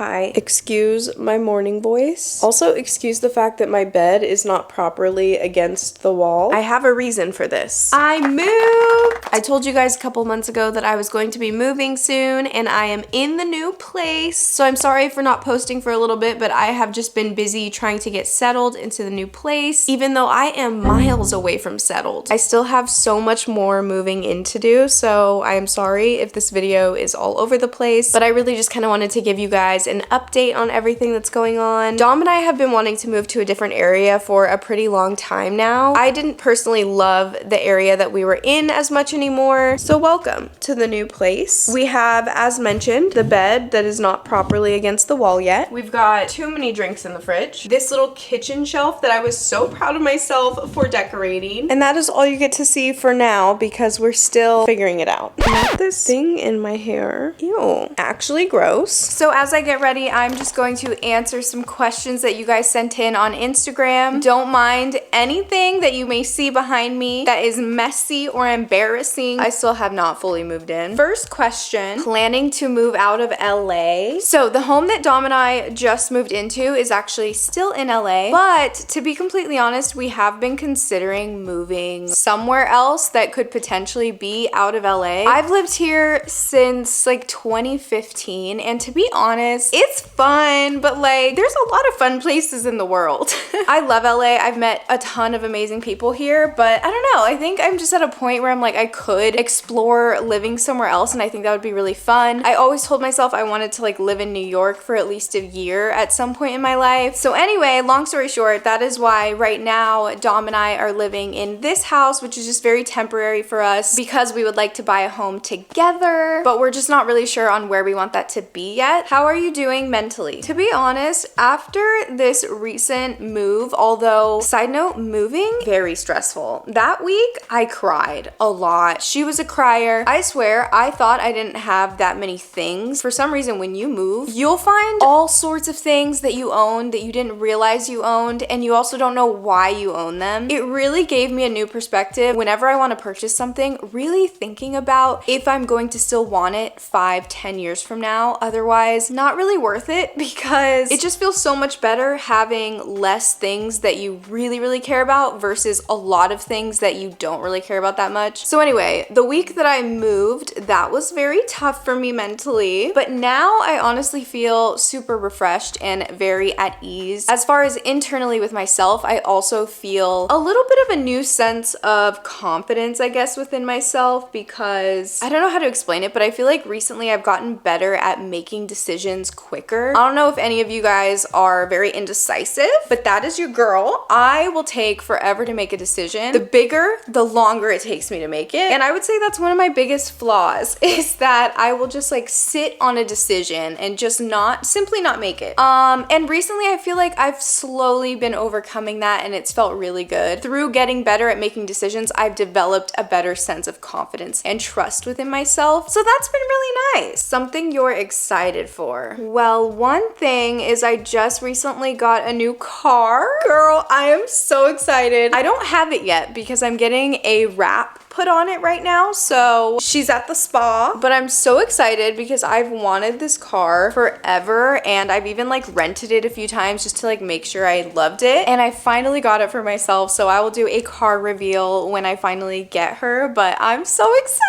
Hi. Excuse my morning voice. Also, excuse the fact that my bed is not properly against the wall. I have a reason for this. I moved! I told you guys a couple months ago that I was going to be moving soon, and I am in the new place. So I'm sorry for not posting for a little bit, but I have just been busy trying to get settled into the new place. Even though I am miles away from settled, I still have so much more moving in to do, so I am sorry if this video is all over the place, but I really just kind of wanted to give you guys an update on everything that's going on. Dom and I have been wanting to move to a different area for a pretty long time now. I didn't personally love the area that we were in as much anymore, so welcome to the new place. We have, as mentioned, the bed that is not properly against the wall yet. We've got too many drinks in the fridge. This little kitchen shelf that I was so proud of myself for decorating. And that is all you get to see for now because we're still figuring it out. Not this thing in my hair. Ew. Actually gross. So as I get ready, I'm just going to answer some questions that you guys sent in on Instagram. Don't mind anything that you may see behind me that is messy or embarrassing. I still have not fully moved in. First question, planning to move out of LA. So the home that Dom and I just moved into is actually still in LA, but to be completely honest, we have been considering moving somewhere else that could potentially be out of LA. I've lived here since like 2015, and to be honest, it's fun, but like there's a lot of fun places in the world. I love LA. I've met a ton of amazing people here, but I don't know. I think I'm just at a point where I'm like, I could explore living somewhere else, and I think that would be really fun. I always told myself I wanted to like live in New York for at least a year at some point in my life. So anyway, long story short, that is why right now Dom and I are living in this house, which is just very temporary for us because we would like to buy a home together, but we're just not really sure on where we want that to be yet. How are you doing mentally? To be honest, after this recent move, although side note, moving, very stressful. That week I cried a lot. She was a crier. I swear I thought I didn't have that many things. For some reason, when you move, you'll find all sorts of things that you own that you didn't realize you owned, and you also don't know why you own them. It really gave me a new perspective whenever I want to purchase something, really thinking about if I'm going to still want it 5-10 years from now. Otherwise, not really worth it, because it just feels so much better having less things that you really care about versus a lot of things that you don't really care about that much. So anyway, the week that I moved, that was very tough for me mentally, but now I honestly feel super refreshed and very at ease. As far as internally with myself, I also feel a little bit of a new sense of confidence, I guess, within myself, because I don't know how to explain it, but I feel like recently I've gotten better at making decisions quicker. I don't know if any of you guys are very indecisive, but that is your girl. I will take forever to make a decision. The bigger, the longer it takes me to make it. And I would say that's one of my biggest flaws, is that I will just like sit on a decision and just simply not make it. And recently I feel like I've slowly been overcoming that, and it's felt really good. Through getting better at making decisions, I've developed a better sense of confidence and trust within myself. So that's been really nice. Something you're excited for. Well, one thing is I just recently got a new car. Girl, I am so excited. I don't have it yet because I'm getting a wrap put on it right now, so she's at the spa, but I'm so excited because I've wanted this car forever, and I've even like rented it a few times just to like make sure I loved it, and I finally got it for myself. So I will do a car reveal when I finally get her, but I'm so excited.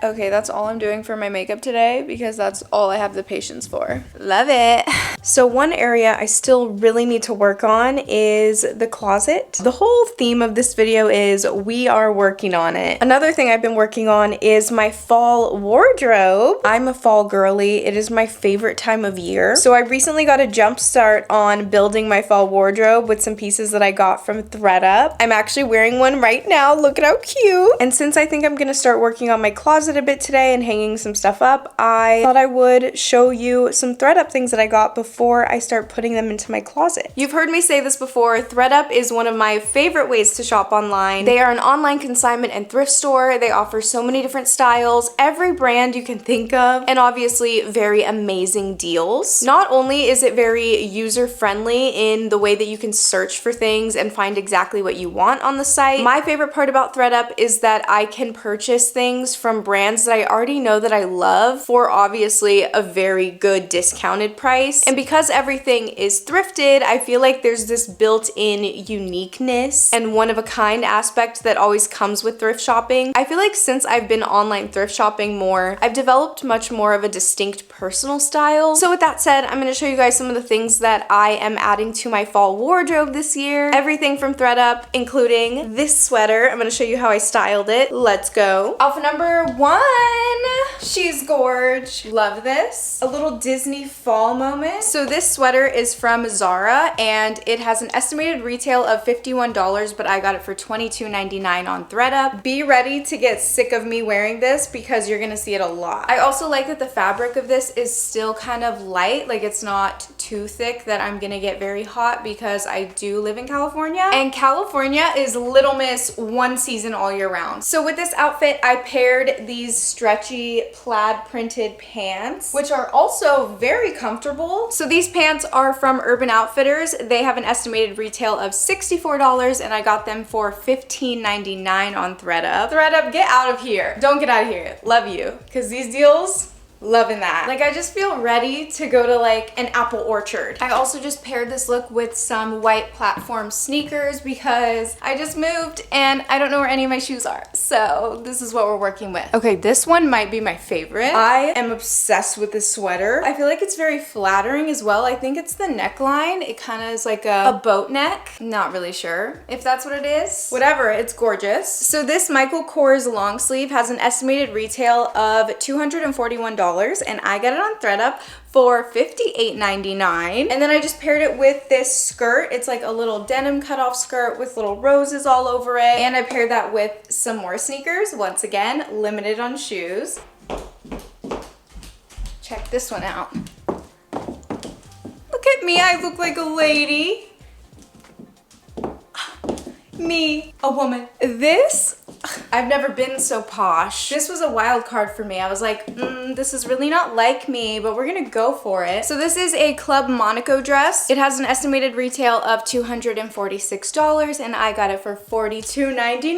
Okay, that's all I'm doing for my makeup today because that's all I have the patience for. Love it. So one area I still really need to work on is the closet. The whole theme of this video is we are working on it. Another thing I've been working on is my fall wardrobe. I'm a fall girly. It is my favorite time of year. So I recently got a jump start on building my fall wardrobe with some pieces that I got from ThredUp. I'm actually wearing one right now. Look at how cute. And since I think I'm gonna start working on my closet a bit today and hanging some stuff up, I thought I would show you some ThredUp things that I got before before I start putting them into my closet. You've heard me say this before, ThredUp is one of my favorite ways to shop online. They are an online consignment and thrift store. They offer so many different styles, every brand you can think of, and obviously very amazing deals. Not only is it very user-friendly in the way that you can search for things and find exactly what you want on the site, my favorite part about ThredUp is that I can purchase things from brands that I already know that I love for obviously a very good discounted price. And because everything is thrifted, I feel like there's this built-in uniqueness and one-of-a-kind aspect that always comes with thrift shopping. I feel like since I've been online thrift shopping more, I've developed much more of a distinct personal style. So with that said, I'm going to show you guys some of the things that I am adding to my fall wardrobe this year. Everything from ThredUp, including this sweater. I'm going to show you how I styled it. Let's go. Outfit number 1. She's gorge. Love this. A little Disney fall moment. So this sweater is from Zara and it has an estimated retail of $51, but I got it for $22.99 on ThredUp. Be ready to get sick of me wearing this because you're gonna see it a lot. I also like that the fabric of this is still kind of light, like it's not too thick that I'm gonna get very hot because I do live in California and California is Little Miss one season all year round. So with this outfit, I paired these stretchy plaid printed pants, which are also very comfortable. So these pants are from Urban Outfitters. They have an estimated retail of $64 and I got them for $15.99 on ThredUp. ThredUp, get out of here. Don't get out of here. Love you. Because these deals, loving that. Like I just feel ready to go to like an apple orchard. I also just paired this look with some white platform sneakers because I just moved and I don't know where any of my shoes are. So this is what we're working with. Okay, this one might be my favorite. I am obsessed with this sweater. I feel like it's very flattering as well. I think it's the neckline. It kind of is like a boat neck. Not really sure if that's what it is. Whatever, it's gorgeous. So this Michael Kors long sleeve has an estimated retail of $241. And I got it on ThredUp for $58.99. And then I just paired it with this skirt. It's like a little denim cutoff skirt with little roses all over it. And I paired that with some more sneakers. Once again, limited on shoes. Check this one out. Look at me, I look like a lady. Me, a woman. This, I've never been so posh. This was a wild card for me. I was like, this is really not like me, but we're gonna go for it. So this is a Club Monaco dress. It has an estimated retail of $246 and I got it for $42.99.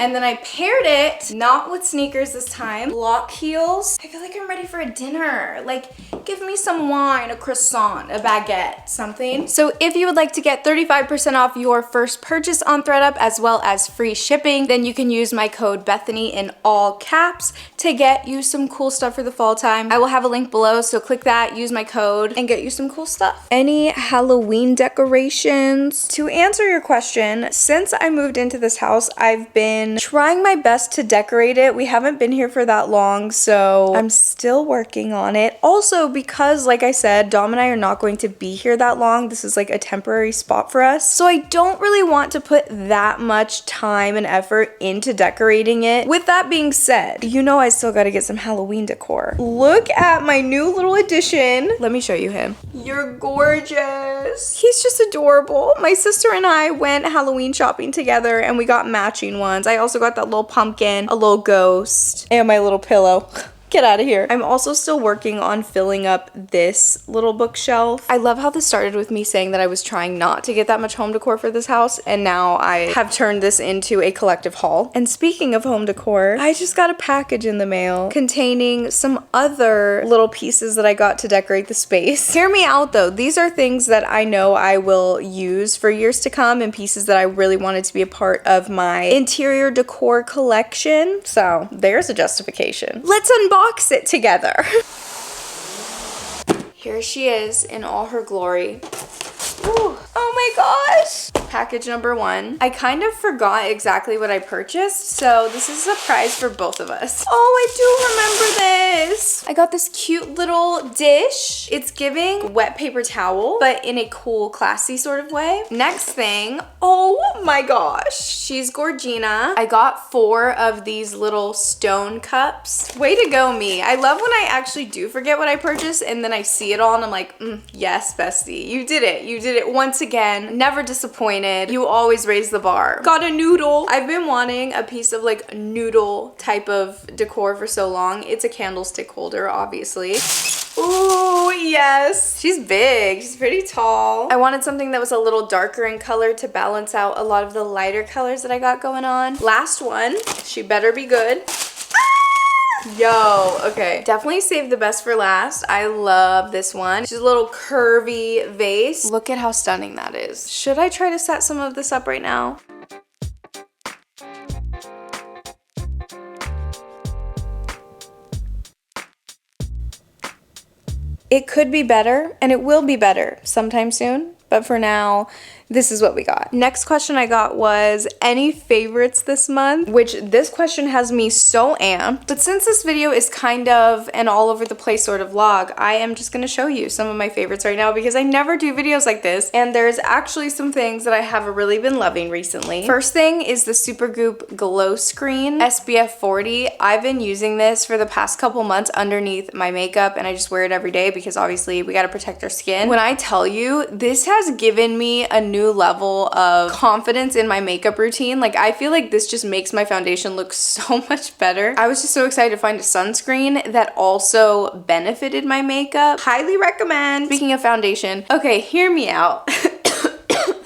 And then I paired it, not with sneakers this time, block heels. I feel like I'm ready for a dinner. Like, give me some wine, a croissant, a baguette, something. So if you would like to get 35% off your first purchase on ThredUp as well as free shipping, then you can use my code Bethany in all caps to get you some cool stuff for the fall time. I will have a link below, so click that, use my code, and get you some cool stuff. Any Halloween decorations? To answer your question, since I moved into this house, I've been trying my best to decorate it. We haven't been here for that long, so I'm still working on it. Also, because like I said, Dom and I are not going to be here that long. This is like a temporary spot for us. So I don't really want to put that much time and effort into decorating it. With that being said, you know I still gotta get some Halloween decor. Look at my new little addition. Let me show you him. You're gorgeous. He's just adorable. My sister and I went Halloween shopping together and we got matching ones. I also got that little pumpkin, a little ghost, and my little pillow. Get out of here. I'm also still working on filling up this little bookshelf. I love how this started with me saying that I was trying not to get that much home decor for this house, and now I have turned this into a collective haul. And speaking of home decor, I just got a package in the mail containing some other little pieces that I got to decorate the space. Hear me out though, these are things that I know I will use for years to come and pieces that I really wanted to be a part of my interior decor collection. So there's a justification. Let's unbox it together. Here she is in all her glory. Ooh. Oh my gosh! Package number 1. I kind of forgot exactly what I purchased, so this is a surprise for both of us. Oh, I do remember this! I got this cute little dish. It's giving wet paper towel, but in a cool, classy sort of way. Next thing, oh my gosh, she's Gorgina. I got 4 of these little stone cups. Way to go, me. I love when I actually do forget what I purchased and then I see it all and I'm like, yes, bestie, you did it. You did it once again. Never disappointed. You always raise the bar. Got a noodle. I've been wanting a piece of like noodle type of decor for so long. It's a candlestick holder, obviously. Ooh, yes. She's big. She's pretty tall. I wanted something that was a little darker in color to balance out a lot of the lighter colors that I got going on. Last one. She better be good. Yo, okay. Definitely saved the best for last. I love this one. She's a little curvy vase. Look at how stunning that is. Should I try to set some of this up right now? It could be better, and it will be better sometime soon. But for now, this is what we got. Next question I got was, any favorites this month? Which this question has me so amped. But since this video is kind of an all over the place sort of vlog, I am just gonna show you some of my favorites right now because I never do videos like this. And there's actually some things that I have really been loving recently. First thing is the Supergoop Glow Screen SPF 40. I've been using this for the past couple months underneath my makeup and I just wear it every day because obviously we gotta protect our skin. When I tell you, this has given me a new level of confidence in my makeup routine. Like, I feel like this just makes my foundation look so much better. I was just so excited to find a sunscreen that also benefited my makeup. Highly recommend. Speaking of foundation, okay, hear me out.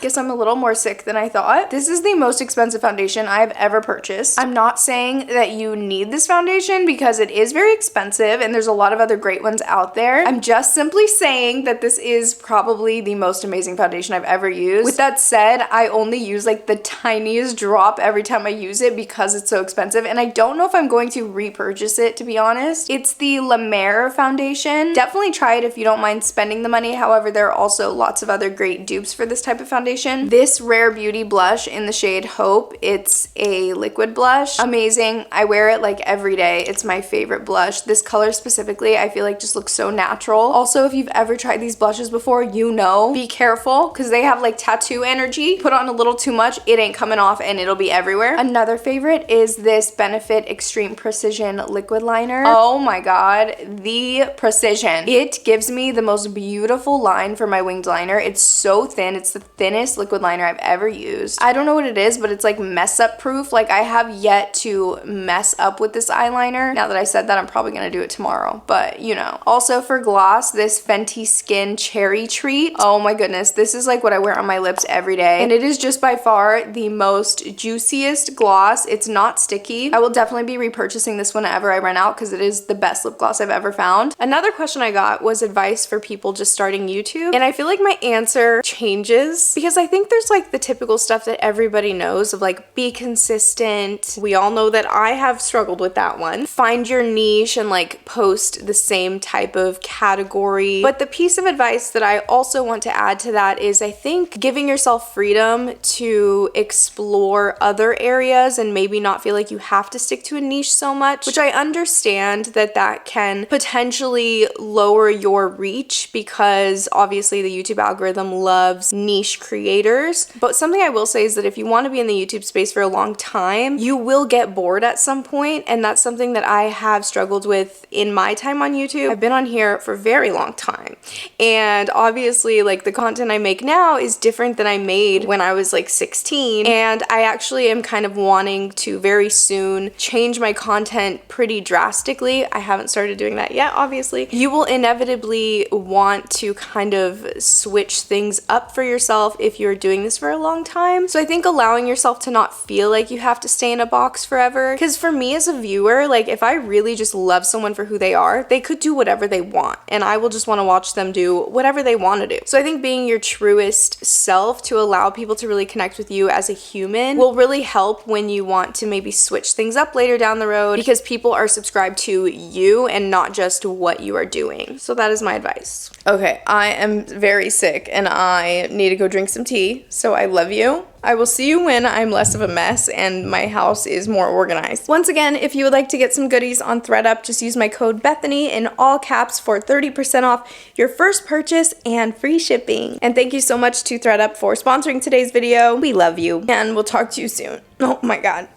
Guess I'm a little more sick than I thought. This is the most expensive foundation I've ever purchased. I'm not saying that you need this foundation because it is very expensive and there's a lot of other great ones out there. I'm just simply saying that this is probably the most amazing foundation I've ever used. With that said, I only use like the tiniest drop every time I use it because it's so expensive and I don't know if I'm going to repurchase it, to be honest. It's the La Mer foundation. Definitely try it if you don't mind spending the money. However, there are also lots of other great dupes for this type of foundation. This Rare Beauty blush in the shade Hope, it's a liquid blush. Amazing. I wear it like every day. It's my favorite blush. This color specifically, I feel like just looks so natural. Also, if you've ever tried these blushes before, you know, be careful because they have like tattoo energy. Put on a little too much, it ain't coming off and it'll be everywhere. Another favorite is this Benefit Extreme Precision liquid liner. Oh my god, the precision. It gives me the most beautiful line for my winged liner. It's so thin. It's the thinnest liquid liner I've ever used. I don't know what it is, but it's like mess up proof. Like, I have yet to mess up with this eyeliner. Now that I said that, I'm probably gonna do it tomorrow, but you know. Also for gloss, this Fenty Skin Cherry Treat. Oh my goodness, this is like what I wear on my lips every day, and it is just by far the most juiciest gloss. It's not sticky. I will definitely be repurchasing this whenever I run out because it is the best lip gloss I've ever found. Another question I got was advice for people just starting YouTube, and I feel like my answer changes because I think there's like the typical stuff that everybody knows of like be consistent. We all know that I have struggled with that one. Find your niche and like post the same type of category. But the piece of advice that I also want to add to that is I think giving yourself freedom to explore other areas and maybe not feel like you have to stick to a niche so much, which I understand that that can potentially lower your reach because obviously the YouTube algorithm loves niche creators. But something I will say is that if you want to be in the YouTube space for a long time, you will get bored at some point, and that's something that I have struggled with in my time on YouTube. I've been on here for a very long time, and obviously like the content I make now is different than I made when I was like 16, and I actually am kind of wanting to very soon change my content pretty drastically. I haven't started doing that yet, obviously. You will inevitably want to kind of switch things up for yourself if you're doing this for a long time. So I think allowing yourself to not feel like you have to stay in a box forever, because for me as a viewer, like if I really just love someone for who they are, they could do whatever they want and I will just want to watch them do whatever they want to do. So I think being your truest self to allow people to really connect with you as a human will really help when you want to maybe switch things up later down the road, because people are subscribed to you and not just what you are doing. So that is my advice. Okay, I am very sick and I need to go drink some some tea, so I love you. I will see you when I'm less of a mess and my house is more organized. Once again, if you would like to get some goodies on ThredUp, just use my code Bethany in all caps for 30% off your first purchase and free shipping. And thank you so much to ThredUp for sponsoring today's video. We love you, and we'll talk to you soon. Oh my god.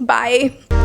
Bye.